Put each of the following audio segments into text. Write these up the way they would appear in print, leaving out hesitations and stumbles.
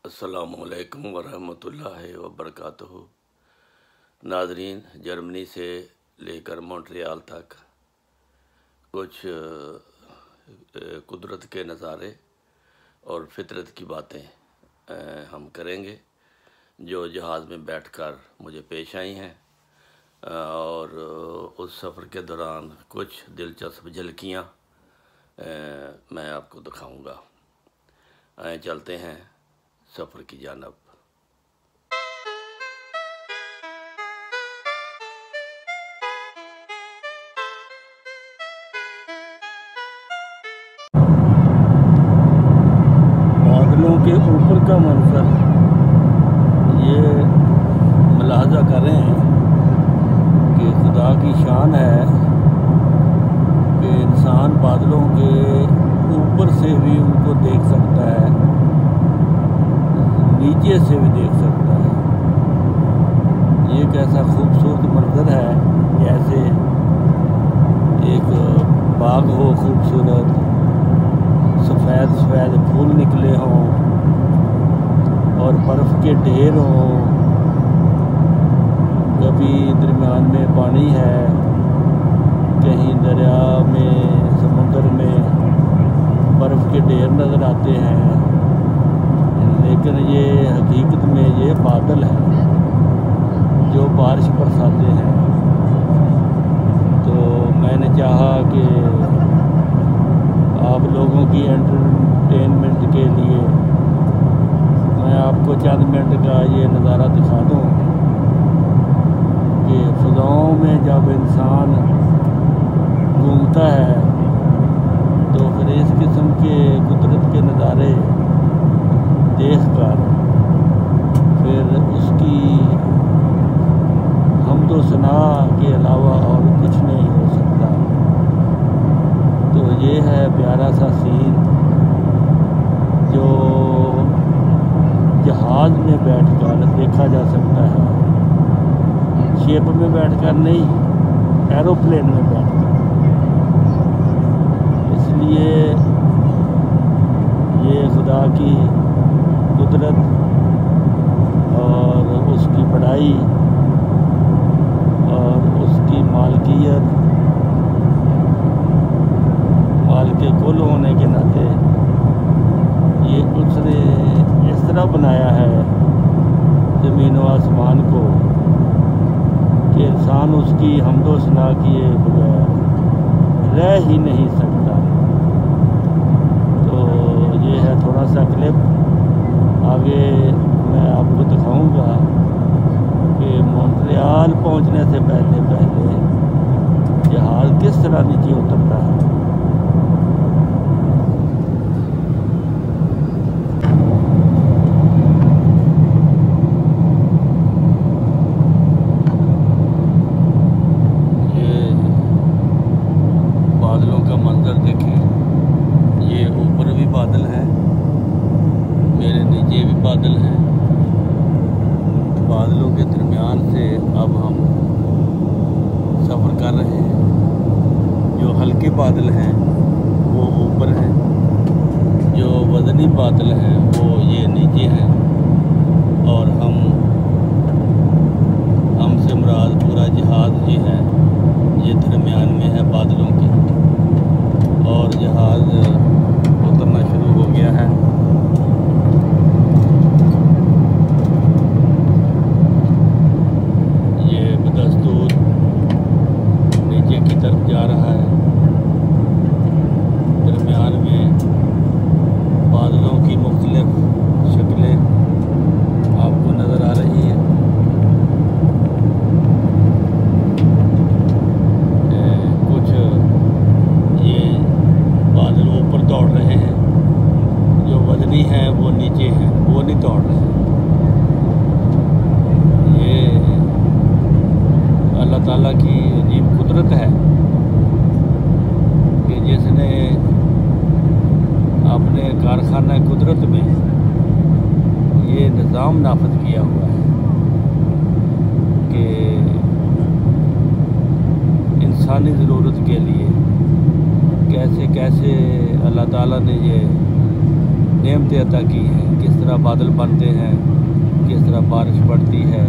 अस्सलामुअलैकुम वरहमतुल्लाहि वबरकातुहू। नाज़रीन, जर्मनी से लेकर मॉन्ट्रियल तक कुछ कुदरत के नज़ारे और फितरत की बातें हम करेंगे जो जहाज़ में बैठकर मुझे पेश आई हैं, और उस सफ़र के दौरान कुछ दिलचस्प झलकियाँ मैं आपको दिखाऊंगा। आए चलते हैं सफ़र की जानब। बादलों के ऊपर का मंजर ये मुलाहजा कर रहे हैं कि खुदा की शान है कि इंसान बादलों के ऊपर से भी उनको देख सकता है, नीचे से भी देख सकता है। ये एक ऐसा खूबसूरत मंजर है जैसे एक बाग हो खूबसूरत, सफ़ेद सफ़ेद फूल निकले हों और बर्फ़ के ढेर हों। कभी दरमियान में पानी है, कहीं दरिया में समुद्र में बर्फ़ के ढेर नज़र आते हैं, लेकिन ये हकीकत में ये बादल हैं जो बारिश बरसाते हैं। तो मैंने चाहा कि आप लोगों की एंटरटेनमेंट के लिए मैं आपको चंद मिनट का ये नज़ारा दिखा दूँ कि फ़ज़ाओं में जब इंसान घूमता है तो फिर इस किस्म के कुदरत के नज़ारे देखकर फिर उसकी हम्दो सना के अलावा और कुछ नहीं हो सकता। तो ये है प्यारा सा सीन जो जहाज़ में बैठकर देखा जा सकता है, शिप में बैठकर नहीं, एरोप्लेन में बैठकर। इसलिए ये खुदा की कुदरत और उसकी बड़ाई और उसकी मालकियत, मालिक कुल होने के नाते ये उसने इस तरह बनाया है ज़मीन व आसमान को कि इंसान उसकी हम्दो सना किए बगैर रह ही नहीं सकता। तो ये है थोड़ा सा क्लिप, आगे मैं आपको दिखाऊंगा कि मॉन्ट्रियल पहुंचने से पहले जहाज़ किस तरह नीचे उतरता है। ये बादलों का मंजर देखें, ये ऊपर भी बादल हैं, मेरे नीचे भी बादल हैं। बादलों के दरमियान से अब हम सफ़र कर रहे हैं। जो हल्के बादल हैं वो ऊपर हैं, जो वज़नी बादल हैं वो ये नीचे हैं, और हमसे मुराद पूरा जहाज़ ये है, ये दरमियान में है बादलों के, और जहाज़ उतरना शुरू हो गया है। ये बदस्तूर नीचे की तरफ जा रहा है। दरमियान में बादलों की मुख्तलिफ शक्लें आपको नज़र आ रही है। कुछ ये बादल ऊपर दौड़ रहे हैं, जो वज़नी हैं वो नीचे हैं, वो नहीं दौड़ रहे। ये अल्लाह ताला की अजीब कुदरत है कि जिसने अपने कारखाना कुदरत में ये निज़ाम नाफिज किया हुआ है कि इंसानी ज़रूरत के लिए कैसे कैसे अल्लाह ताला ने ये नेमतें अता की हैं, किस तरह बादल बनते हैं, किस तरह बारिश पड़ती है,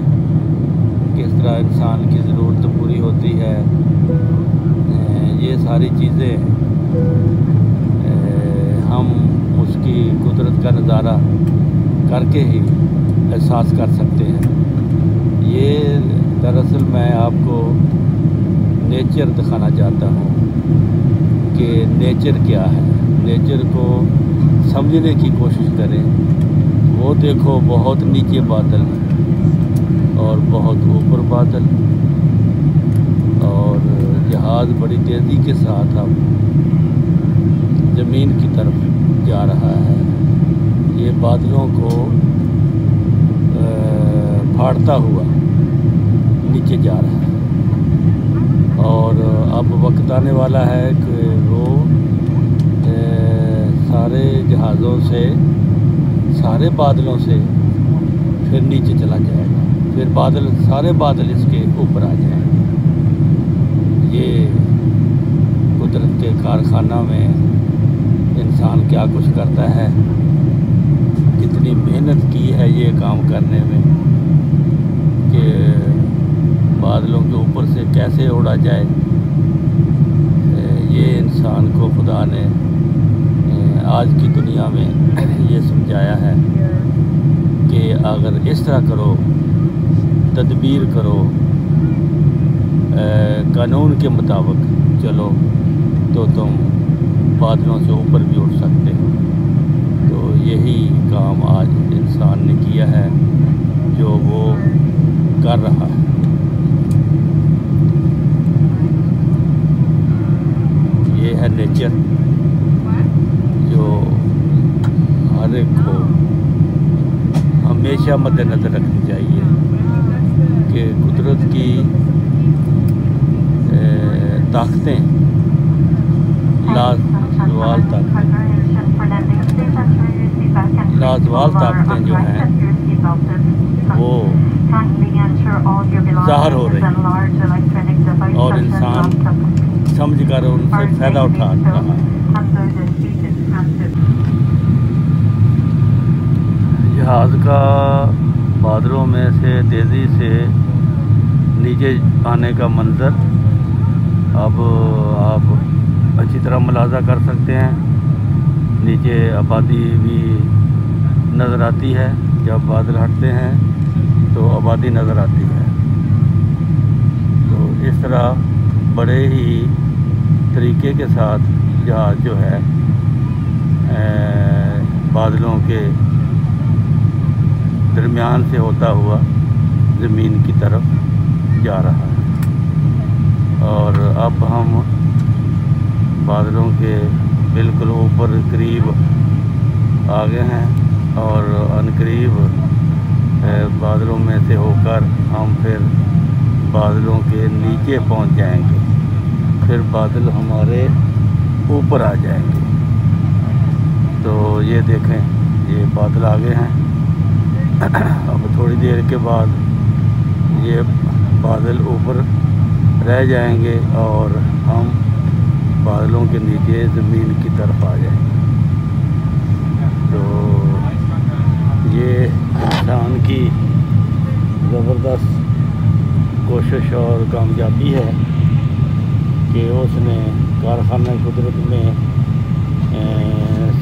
किस तरह इंसान की ज़रूरत पूरी होती है, ये सारी चीज़ें हम उसकी कुदरत का नज़ारा करके ही एहसास कर सकते हैं। ये दरअसल मैं आपको नेचर दिखाना चाहता हूँ कि नेचर क्या है। नेचर को समझने की कोशिश करें। वो देखो, बहुत नीचे बादल और बहुत ऊपर बादल, और जहाज़ बड़ी तेज़ी के साथ अब ज़मीन की तरफ जा रहा है। ये बादलों को फाड़ता हुआ नीचे जा रहा है, और अब वक्त आने वाला है कि वो सारे जहाज़ों से, सारे बादलों से फिर नीचे चला जाएगा, फिर सारे बादल इसके ऊपर आ जाएंगे। ये कुदरत के कारखाना में इंसान क्या कुछ करता है, कितनी मेहनत की है ये काम करने में कि बादलों के ऊपर से कैसे उड़ा जाए। ये इंसान को खुदा ने आज की दुनिया में ये समझाया है कि अगर इस तरह करो, तदबीर करो, कानून के मुताबिक चलो, तो तुम बादलों से ऊपर भी उठ सकते हो। तो यही काम आज इंसान ने किया है, जो वो कर रहा है। ये है नेचर, जो हर एक को हमेशा मद्देनज़र रखनी चाहिए कि कुदरत की ताकतें, लाजवाल ताकतें जो हैं वो ज़ाहिर हो रही हैं, और इंसान समझ कर उनसे फ़ायदा उठा रहा है। जहाज़ का बादलों में से तेज़ी से नीचे आने का मंज़र अब आप अच्छी तरह मुलाज़ा कर सकते हैं। नीचे आबादी भी नज़र आती है, जब बादल हटते हैं तो आबादी नज़र आती है। तो इस तरह बड़े ही तरीके के साथ जहाज़ जो है बादलों के दरमियान से होता हुआ ज़मीन की तरफ जा रहा है। और अब हम बादलों के बिल्कुल ऊपर करीब आ गए हैं, और अनकरीब बादलों में से होकर हम फिर बादलों के नीचे पहुंच जाएंगे, फिर बादल हमारे ऊपर आ जाएंगे। तो ये देखें, ये बादल आ गए हैं। अब थोड़ी देर के बाद ये बादल ऊपर रह जाएंगे और हम बादलों के नीचे ज़मीन की तरफ आ जाएंगे। तो ये इंसान की ज़बरदस्त कोशिश और कामयाबी है कि उसने कारखाना कुदरत में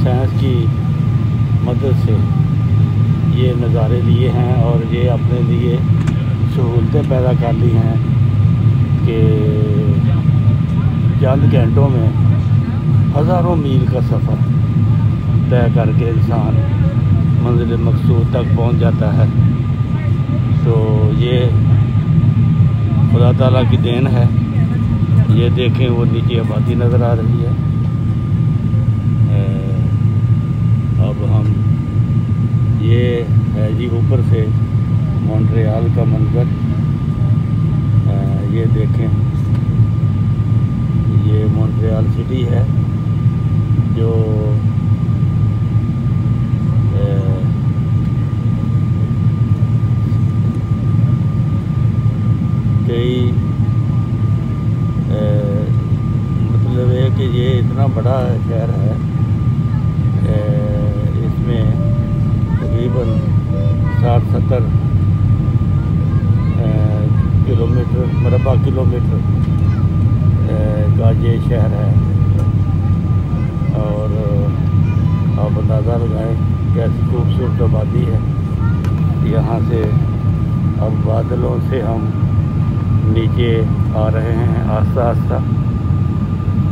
साइंस की मदद से ये नज़ारे लिए हैं, और ये अपने लिए सहूलतें पैदा कर ली हैं कि चंद घंटों में हज़ारों मील का सफ़र तय करके इंसान मंजिल मकसूद तक पहुंच जाता है। तो ये खुदा ताला की देन है। ये देखें, वो नीचे आबादी नज़र आ रही है। अब हम ये है जी ऊपर से मॉन्ट्रियल का मंजर। ये देखें, ये मॉन्ट्रियल सिटी है जो कई मतलब है कि ये इतना बड़ा शहर है, इसमें तकरीबन 60-70 मरबा किलोमीटर का ये शहर है। और आप अंदाज़ा लगाएं कैसी खूबसूरत आबादी है। यहाँ से अब बादलों से हम नीचे आ रहे हैं आस्ता आस्ता,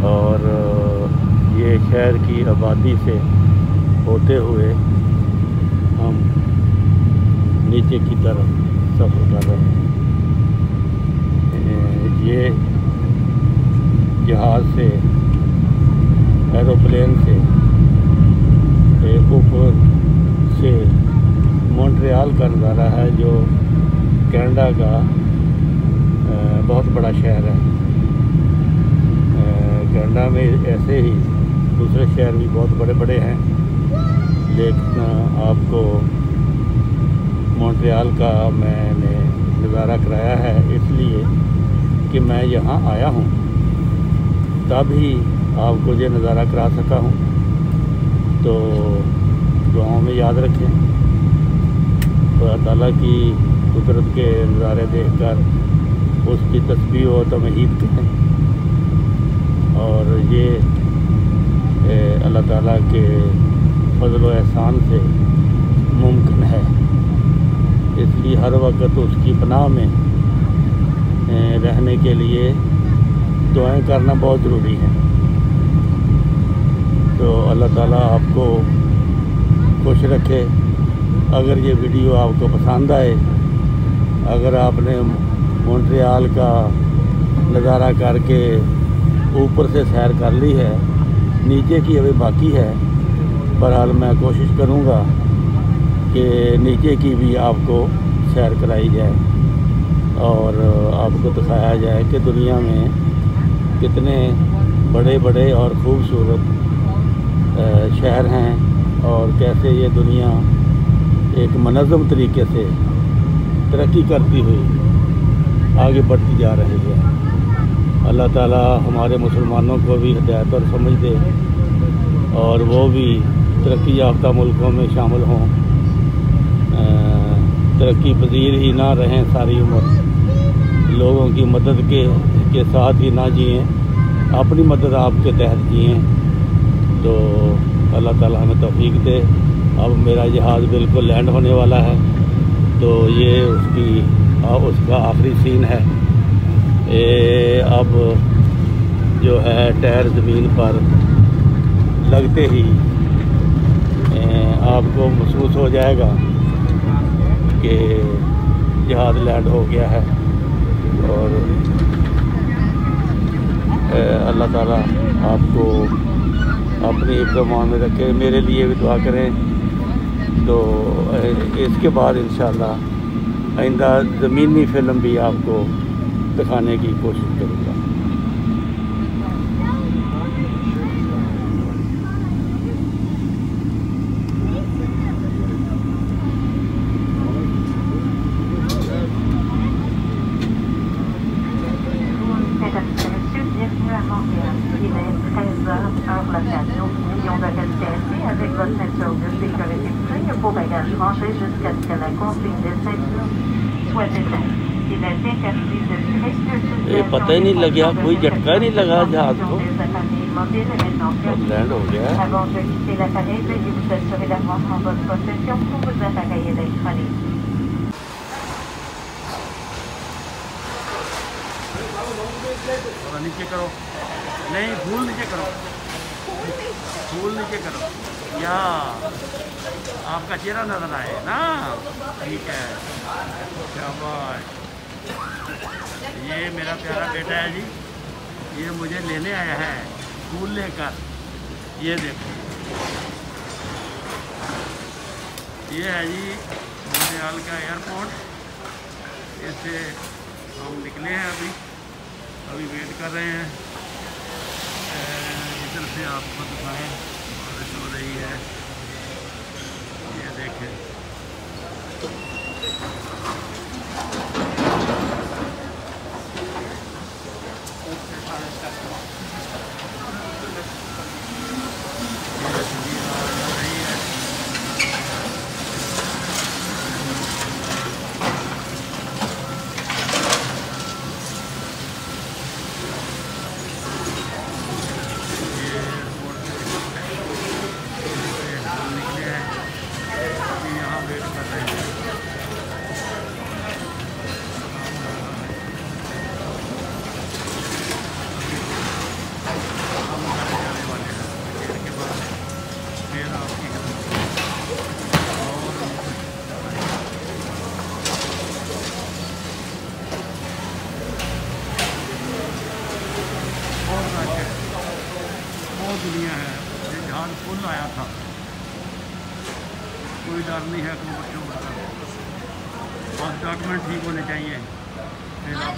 और ये शहर की आबादी से होते हुए हम नीचे की तरफ सफ़र कर रहे हैं। ये जहाज़ से, एरोप्लेन से ऊपर से मॉन्ट्रियल का नज़ारा है, जो कनाडा का बहुत बड़ा शहर है। कनाडा में ऐसे ही दूसरे शहर भी बहुत बड़े बड़े हैं, लेकिन आपको मॉन्ट्रियल का मैंने नज़ारा कराया है इसलिए कि मैं यहाँ आया हूँ, तभी आपको ये नज़ारा करा सका हूँ। तो दुआओं में याद रखें, खुदा ताला की कुदरत के नज़ारे देखकर उसकी तस्बीह और तमहीद करें। और ये अल्लाह ताला के फजल व एहसान से मुमकिन है, इसलिए हर वक्त उसकी पनाह में रहने के लिए दुआएं करना बहुत ज़रूरी है। तो अल्लाह ताला आपको खुश रखे। अगर ये वीडियो आपको पसंद आए, अगर आपने मॉन्ट्रियल का नज़ारा करके ऊपर से सैर कर ली है, नीचे की अभी बाकी है, बहरहाल मैं कोशिश करूँगा कि नीचे की भी आपको सैर कराई जाए और आपको दिखाया जाए कि दुनिया में कितने बड़े बड़े और ख़ूबसूरत शहर हैं और कैसे ये दुनिया एक मनज़्ज़म तरीके से तरक्की करती हुई आगे बढ़ती जा रही है। अल्लाह ताला हमारे मुसलमानों को भी हिदायत और समझ दे और वो भी तरक्की याफ्ता मुल्कों में शामिल हों, तरक्की पजीर ही ना रहें सारी उम्र, लोगों की मदद के साथ ही ना जिएँ, अपनी मदद आपके तहत जिएँ। तो अल्लाह ताला हमें तौफीक दे। अब मेरा जहाज़ बिल्कुल लैंड होने वाला है, तो ये उसका आखिरी सीन है। अब जो है टायर ज़मीन पर लगते ही आपको महसूस हो जाएगा कि जहाज़ लैंड हो गया है। और अल्लाह ताला आपको अपनी हिफ्ज़-ए-मान में रखे, मेरे लिए भी दुआ करें। तो इसके बाद इंशाअल्लाह आइंदा ज़मीनी फ़िल्म भी आपको दिखाने की कोशिश करूँगा। Pour bagages rangés jusqu'à ce que la consigne de ceinture soit éteinte. Il est interdit de tirer ये पता ही नहीं लगा, कोई झटका नहीं लगा जहाज़ को, लैंड हो गया। Avant de quitter l'appareil, veuillez vous assurer d'avoir en votre possession tous vos appareils électroniques. नीचे करो, नहीं फूल नीचे करो, फूल नीचे करो, या आपका चेहरा नजर आए ना, ठीक है, शाबाश। ये मेरा प्यारा बेटा है जी, ये मुझे लेने आया है फूल लेकर। ये देखो, ये है जी मॉन्ट्रियल का एयरपोर्ट। इससे हम निकले हैं, अभी वेट कर रहे हैं। इधर से आपको दिखाएं, बारिश हो रही है, ये देखें। दुनिया है, ये जहाज़ फुल आया था, कोई डर नहीं है अपने बच्चों का। बस डॉक्यूमेंट ठीक होने चाहिए फिर आप